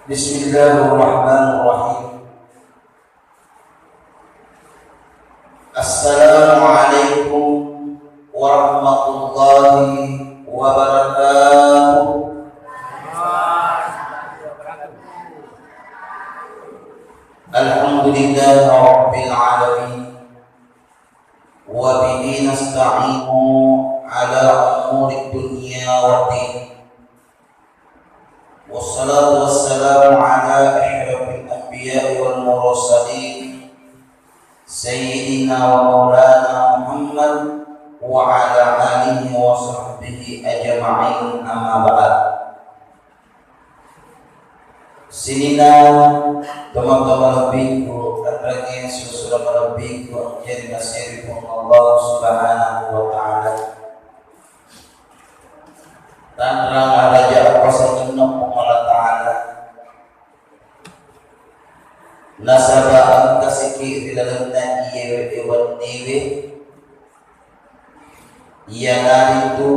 Bismillahirrahmanirrahim. Assalamualaikum warahmatullahi wabarakatuh. Alhamdulillahi rabbil alamin. Wa bihi nasta'inu ala umuri dunya waddin. Wassalatu wassalamu ala asyrafil anbiya'i wal mursalin Sayyidina wa maulana Muhammad wa ala alihi wa sahbihi ajma'in, amma ba'd. Sinina teman-teman lebihku adranya susul lebihku jadi nasiripun Allah subhanahu wa ta'ala. Tanrang raja apa saja Allah ta'ala nasabah kasiki dilalanda iye ewan niwe yana itu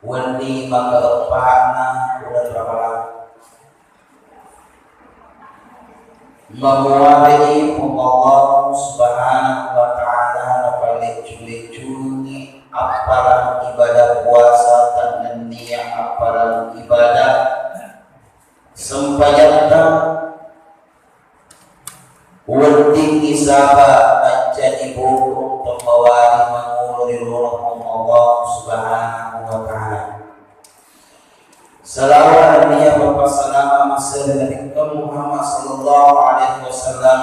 wani maka upahana udah berapa memuari Allah subhanahu wa ta'ala napalik culi-culi apalan ibadah puasa dan niat apalan ibadah sempayata wending isaba menjadi burung pembawaan menguluri roh Allah subhanahu wa ta'ala. Salawat niat Bapak salama masih dari Muhammad sallallahu alaihi wasallam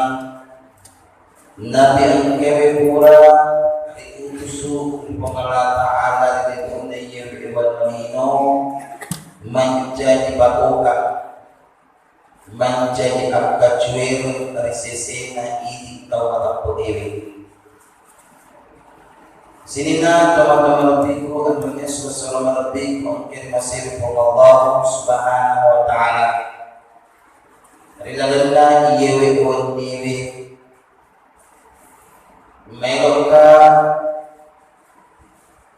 Nabi yang kewe pura diutusu di pengelola ta'ala di dunia berbuat nino menjadi bakoka menjadi akak cueru dari sesena ini tau atak podewi sinina teman-teman lebihku tentunya suasana lebih mungkin masih Allah subhanahu wa ta'ala dari dalamnya iyewe buat niwe meloka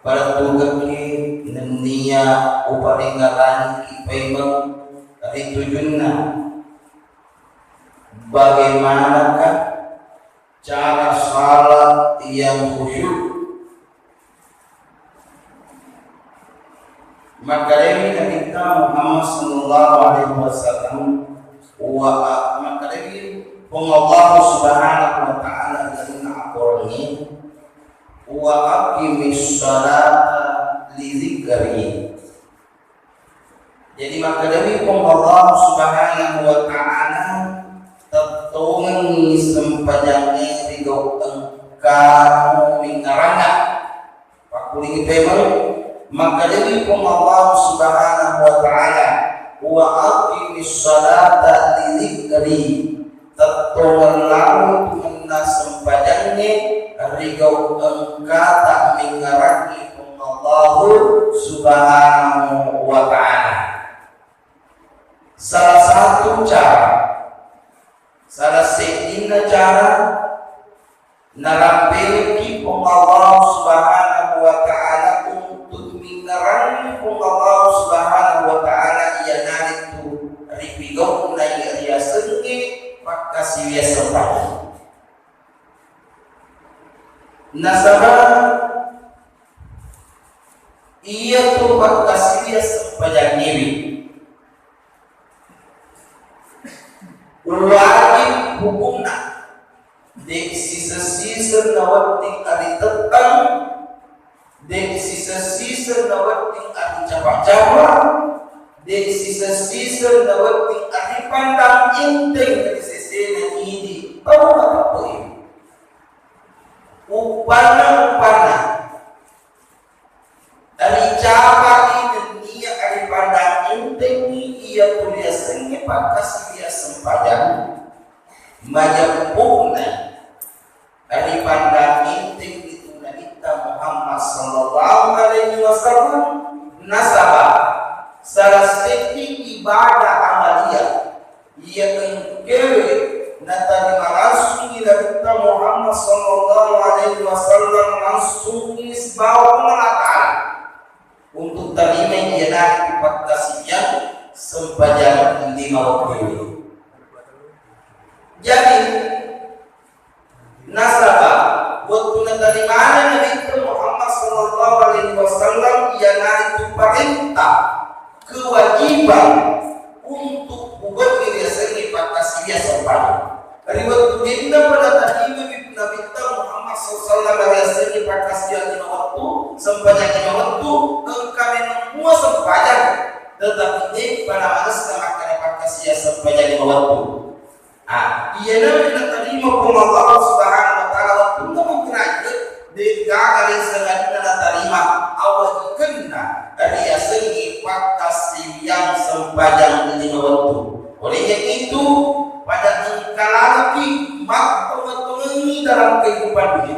pada tugaki nenia uparingalan ipaimang dari tujuannya bagaimanakah cara salat yang khusyuk. Maka dari Nabi Muhammad sallallahu alaihi wasallam maka dari Allah subhanahu wa ta'ala dalam Al-Qur'an wa aqimis salata li dzikri. Jadi maka dari Allah subhanahu wa ta'ala tetong sempajangnya rigau engkau mingarana pakuling pemel maka dari Allah subhanahu wa ta'ala wa aqimis salata li dzikri tetong lalu menna sempajangnya rigau engkau tak mingarani Allah subhanahu wa ta'ala. Salah satu salah sehingga cara narambeki Allah subhanahu wa ta'ala untuk minarani Allah subhanahu wa ta'ala ialah itu ripigau na ia sengi maka siya sempat nasabah ia tu maka siya sempat ngiwi wajib hukumna dek sisa-sisa nawating ari tetang dek sisa-sisa nawating ari capak-capak dek sisa-sisa nawating ari pandang inteng dari sesena ini pamakapoy upana dari capak ini dia ari pandang inteng ia tulisannya pakas dia sempadan majapuna dari pandang inting itu Nabi Muhammad sallallahu alaihi wasallam nasabah salah satu ibadah amalia ia kewe natali langsung Nabi Muhammad sallallahu alaihi wasallam langsung isbau melakar untuk terima ia naik di patkasian sempadan diterima waktu. Jadi nasabah buat penerimaan Nabi Muhammad sallallahu alaihi wasallam ialah itu perintah kewajiban untuk buat diri sendiri pakasi dia sampai. Riwayat Dinda pada tadi Nabi Muhammad sallallahu alaihi wasallam pakasi dia waktu sampai waktu kami semua sampai tetapi ini pada manusia makan pakasi dia sampai waktu. Ia nabi nak terima pun Allah Subhanahu wa taala waktu mengerja di gagal sengaja nak terima awal kena dia sendiri pakasi yang sempajang lima waktu. Olehnya itu pada engkalaki mak teman-teman dalam kehidupan dunia.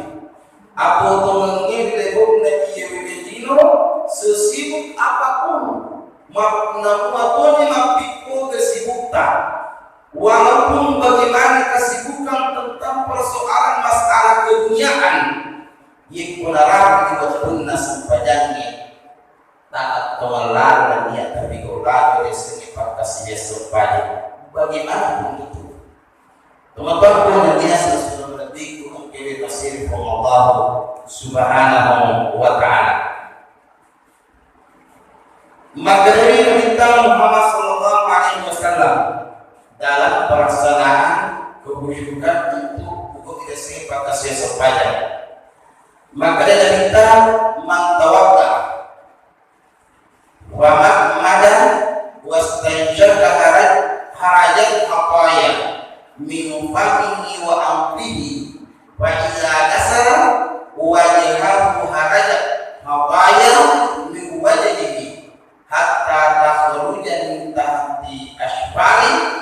Apa teman ini dilebok Nabi Yewedino sesibuk apapun mak namuatoni mapiko kesibukta. Walaupun bagaimana kesibukan tentang persoalan masalah keduniaan yang menerapkan dibuat sempajangnya tak kemelar dia tapi kaulah dari segi pakasi sempajang bagaimana pun itu teman-teman dia sudah berarti untuk masih Allah Subhanahu wa ta'ala. Maka dari Nabi Muhammad sallallahu alaihi wasallam dalam pelaksanaan kehusukan untuk buku tidak sering pakasi sepanjang maka dia minta mantawakka wa madan wastanjaka harajat haqaya min famihi wa amrihi wa idza dasara wajhahu harajat haqaya min wajhihi hatta takhruja min tahti ashfari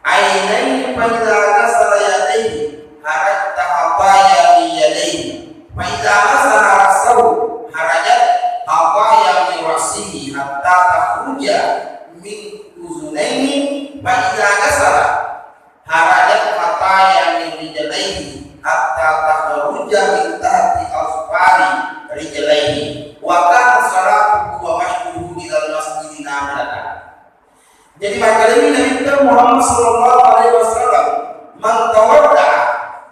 ainain faiza kasara yadayhi haratta haqaya min yadayhi faiza masara rasahu harajat haqaya min rasihi hatta takhruja min uzunaini faiza kasara harajat haqaya min rijlaihi hatta takhruja min tahti asfari rijlaihi wa kana salatuhu wa mashhuhu ila al-masjid nafilatan. Jadi maka ini Nabi Muhammad sallallahu alaihi wasallam mentawadda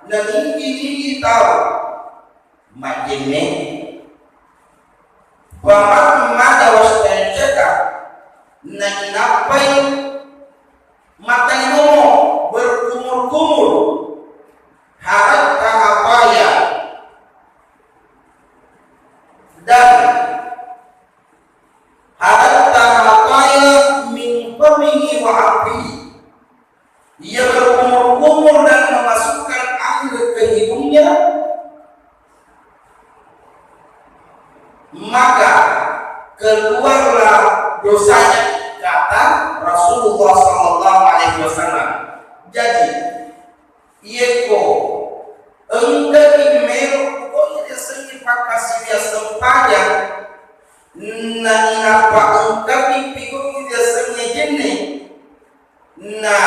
dan ini tahu majene wa mada wastanjaka na inapai matani momo berkumur-kumur hatta hawaya dan hatta hawaya famihi wa afihi. Ia berkumur-kumur dan memasukkan air ke hidungnya, maka keluarlah dosanya, kata Rasulullah sallallahu alaihi wasallam. Jadi ieko engkau imero pokoknya dia sendiri pakasi dia sempajang na inapa engkau pikir dia sendiri jene na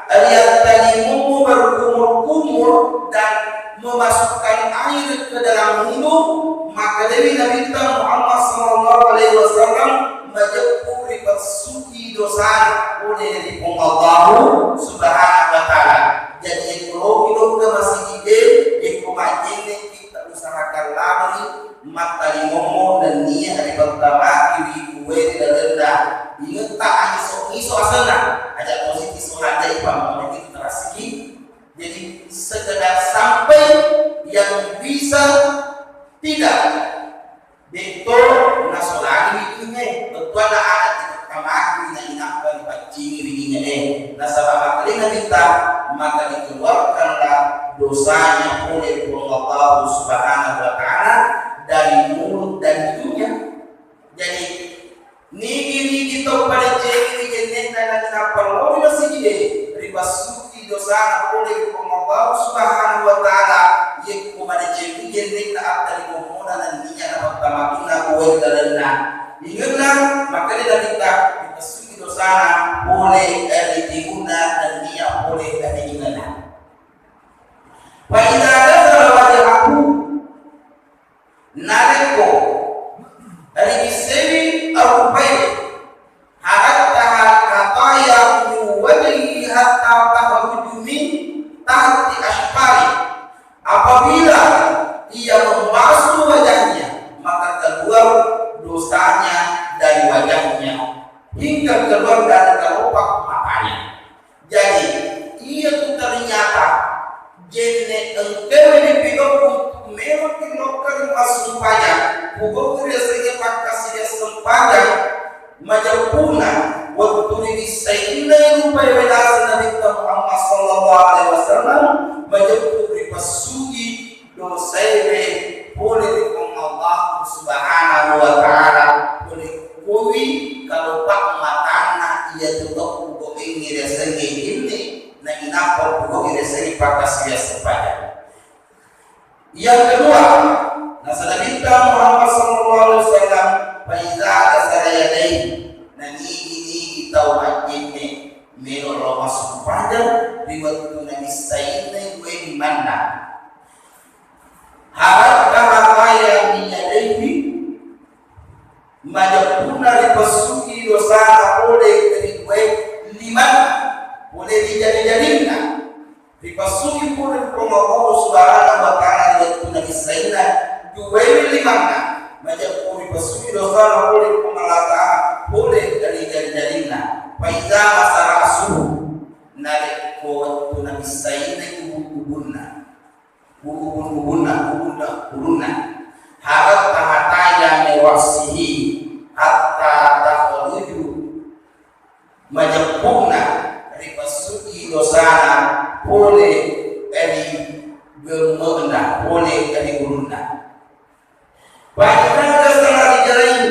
lihat talimu berkumur-kumur dan memasukkan air ke dalam hidung, maka dari Nabi Muhammad sallallahu alaihi wasallam menjemput bersuci dosa oleh Allah Subhanahu wa taala. Jadi kalau kita masih ide, ikut kita usahakan lagi mata limomo dan niat dari pertama kiri kue tidak rendah. Ingat tak iso asana, ada positif sohada ipam itu terasiki. Jadi sekedar sampai yang bisa tidak betul nasolagi ini betul ada kamar ini apa dipacing ini nasabah kali kita maka dikeluarkanlah dosanya oleh Allah Subhanahu wa taala dari mulut dan hidungnya. Jadi niki kita pada ciri jenis dan apa lo masih ide ribasuki dosa oleh Allah Subhanahu wa taala yang kepada ciri jenis dari komoda dan niat apa tamakina kuat dan ingatlah maka dia kita ribasuki dosa oleh diguna dan niat oleh diguna. Wa idza dasara wajhahu nareko dari bisemi al-bayt hatta wajahnya hingga keluar dari kelopak matanya. Jadi ia tuh ternyata jene engkau dipikir untuk melok masuk pajak pukul dia sehingga pakasi dia sempajak majapuna waktu disainai upaya wedasa Nabi Muhammad sallallahu alaihi wasallam majapu ripasugi dosaire boleh dikong Allah subhanahu wa ta'ala boleh kuwi kalau pak matana ia tutup pukul ini dia sehingga ini na inapa pukul ini sehingga pakasi dia sempajak. Yang kedua, nasa Nabi Muhammad sallallahu alaihi wasallam faiza asarayadai nani tahu ajinne meno lo masuk padang riwayat Nabi sayyidina gue di mana harap kaya menyadari majapuna dipasuki dosa boleh dari gue lima boleh dijadi-jadikan dipasuki boleh Allah subhanahu wa ta'ala riwayat Nabi sayyidina gue lima majapuna dipasuki dosa boleh pengalata boleh dari jadinya faiza masarasu narik ko Nabi sayyidina ubunna harap tahataya mewasihi hatta takhruju majapuna ripasuki dosana boleh dari gemena boleh dari urunna pada setelah dijalani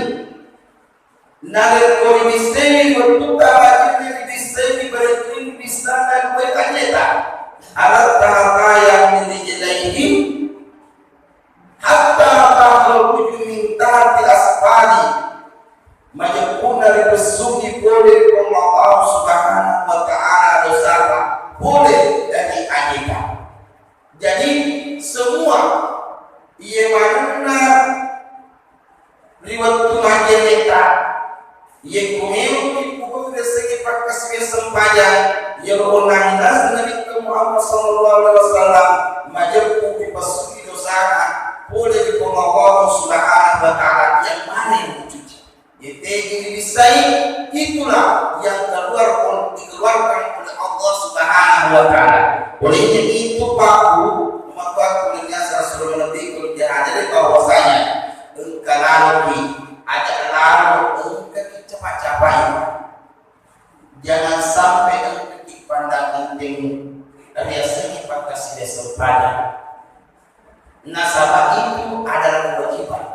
narik kori biseni berputar akhirnya biseni beriklim bisana gue kanyeta alat tahakaya menijelaihim hatta takhruju min tahti asfali majapuna ripesuki boleh Allah subhanahu wa ta'ala dosaka boleh dari anjika. Jadi semua ia mana riwayat majeleta ye kumeu pukul segi pakasnya sempaja ye onang nas Nabi Muhammad sallallahu alaihi wasallam majapu dipasuki dosana boleh dipengaruhi subhanahu wa ta'ala yang mana yang mencuci ye tegi disai itulah yang dikeluarkan oleh Allah subhanahu wa ta'ala. Olehnya itu paku maka kulitnya Rasulullah Nabi kalau dia ada di bahwasanya engkalawi ada lalu engkau cepat-capai jangan sampai engkau pandang penting dari sini pakasi desempanya nasabah itu adalah kewajiban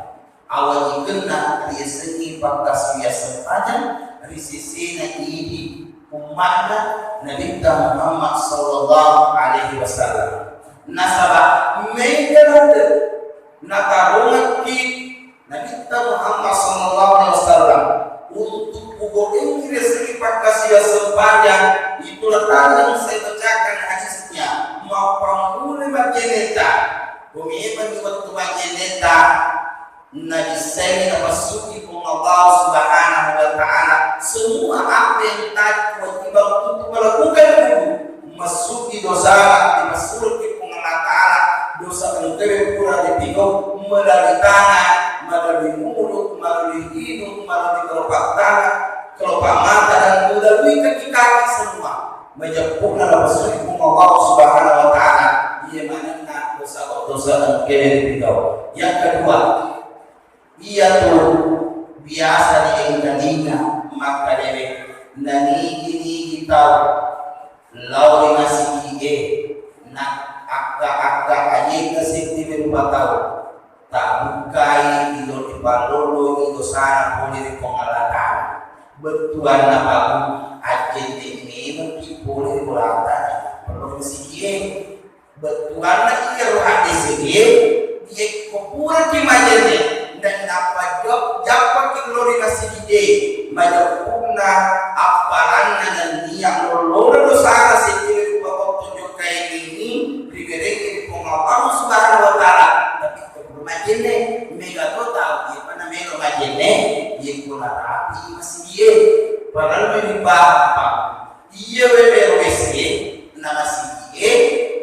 awal kena dari sini pakasi desempanya dari sisi ini umatnya Nabi Muhammad sallallahu alaihi wasallam nasabah mengerti nakarungan Nabi Muhammad sallallahu alaihi wasallam untuk pukul ini rezeki pakasi sepanjang itulah tanda yang saya bacakan hadisnya mau pamule majeneta bumi menyebut majeneta Nabi saya masuki Allah subhanahu wa ta'ala semua apa yang tadi kewajiban untuk melakukan itu masuki dosa dimasuki Allah ta'ala dosa yang pura dipikau melalui tangan melalui mulut, melalui hidung, melalui kelopak tangan, kelopak mata dan melalui kaki-kaki semua menjemputkan masuki Allah subhanahu wa ta'ala ia mana dosa yang dipikau. Yang kedua ia tuh biasa diingat-ingat maka dia nani ini kita lau masih kie nak akak aja kasih di rumah tahu tak bukai itu di balolo itu sana boleh dipengalatan betuan apa aja ini mungkin boleh beratan perlu kie betuan lagi kalau ada kie dia kupuan di majalnya dan apa job japa kilori kasih ide majapuna apalan dan yang lolo dosa kasih ide bapak tunjuk kayak ini diberi pengawasan subhanahu wa ta'ala tapi kebumajene mega total mana mega majene dia pula rapi masih dia padahal menimba apa dia BBWC nama si dia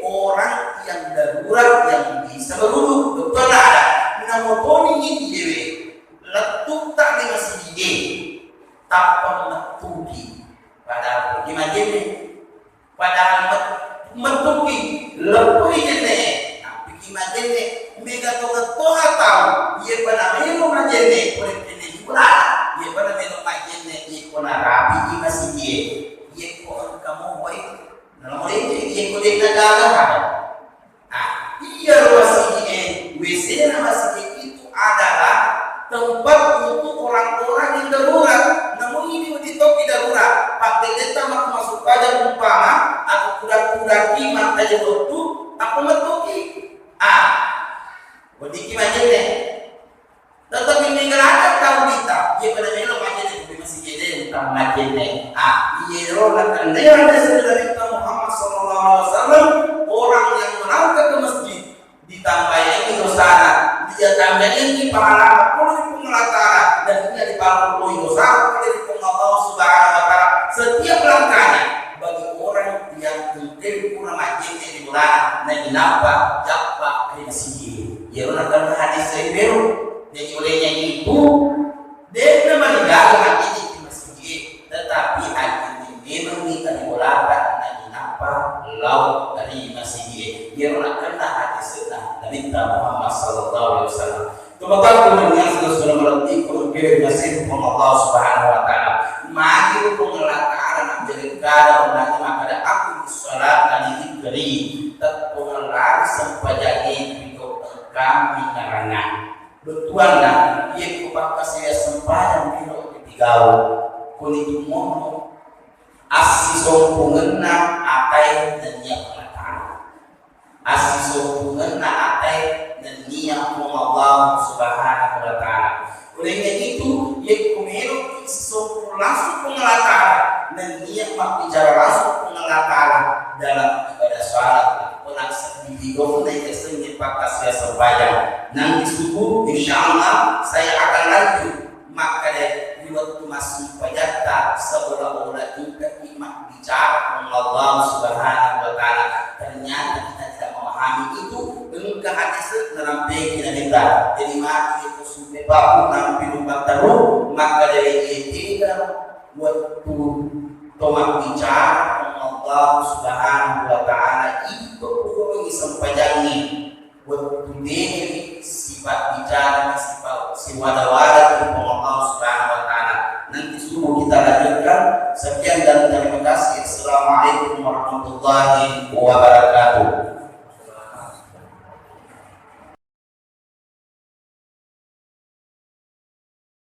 orang yang darurat yang bisa berwudu betul ada namun ini dewe letuk tak dengan si dia tanpa metuki. Padahal gimana ini? Padahal metuki lebih jene. Tapi gimana ini? Mega toga tahu. Ia pada melo majene, boleh jene juga. Ia pada melo majene, ia kena rapi di masih dia. Ia kau kamu baik. Nama dia ia kau dia negara. Iya masih dia. WC nama masih itu adalah tempat untuk orang-orang yang darurat. Namun ini di darurat. Pakai data masuk pada umpama atau kuda-kuda kimat aja waktu aku metuki. Bodi kimat jene. Tetapi mengelakkan tahu kita. Ia pada melo majene tapi masih jene tentang majene. Ia rola kandean dari Muhammad sallallahu alaihi wasallam orang yang melangkah ke masjid ditambah ini dosana dia tambah ini pahala puluh pengelatara dan dia dipahala puluh dosa oleh Allah Subhanahu wa taala setiap langkahnya bagi orang yang mungkin kurang majin di bulan naik napa japa di masjid ya orang hadis itu jadi olehnya itu dia meninggal majin di masjid tetapi hadis ini memang di bulan naik napa laut dari masjid dia orang hadis Nabi Muhammad sallallahu alaihi wasallam. Kemudian sudah berarti kiri nasib Allah Subhanahu wa taala. Mari pengelakar menjadi kada dan maka aku salat dan diberi terpengelar sempajagi untuk kami karena betuanlah ia kepada saya sembahyang bilo ditigau kuning mono asisong pungena atai dan yang asisong na atai dan niat Allah Subhanahu wa taala. Olehnya itu ia kumero isong langsung pengelakar dan niat bicara langsung pengelakar dalam ibadah salat pelaksanaan di gofna yang sengit pakas saya sembahyang. Nanti subuh insyaallah saya akan lanjut maka dari waktu masih pajata seolah-olah juga iman bicara Allah Subhanahu wa taala. Ternyata kita tidak memahami itu dengan hadis dalam bagian kita. Jadi mati itu sudah baru nampil lupa terus maka dari itu waktu tomak bicara Allah Subhanahu wa taala itu perlu disampaikan waktu ini sifat bicara sifat siwada-wada dari Allah Subhanahu wa taala. Nanti subuh kita lanjutkan. Sekian dan terima kasih. Assalamualaikum warahmatullahi wabarakatuh.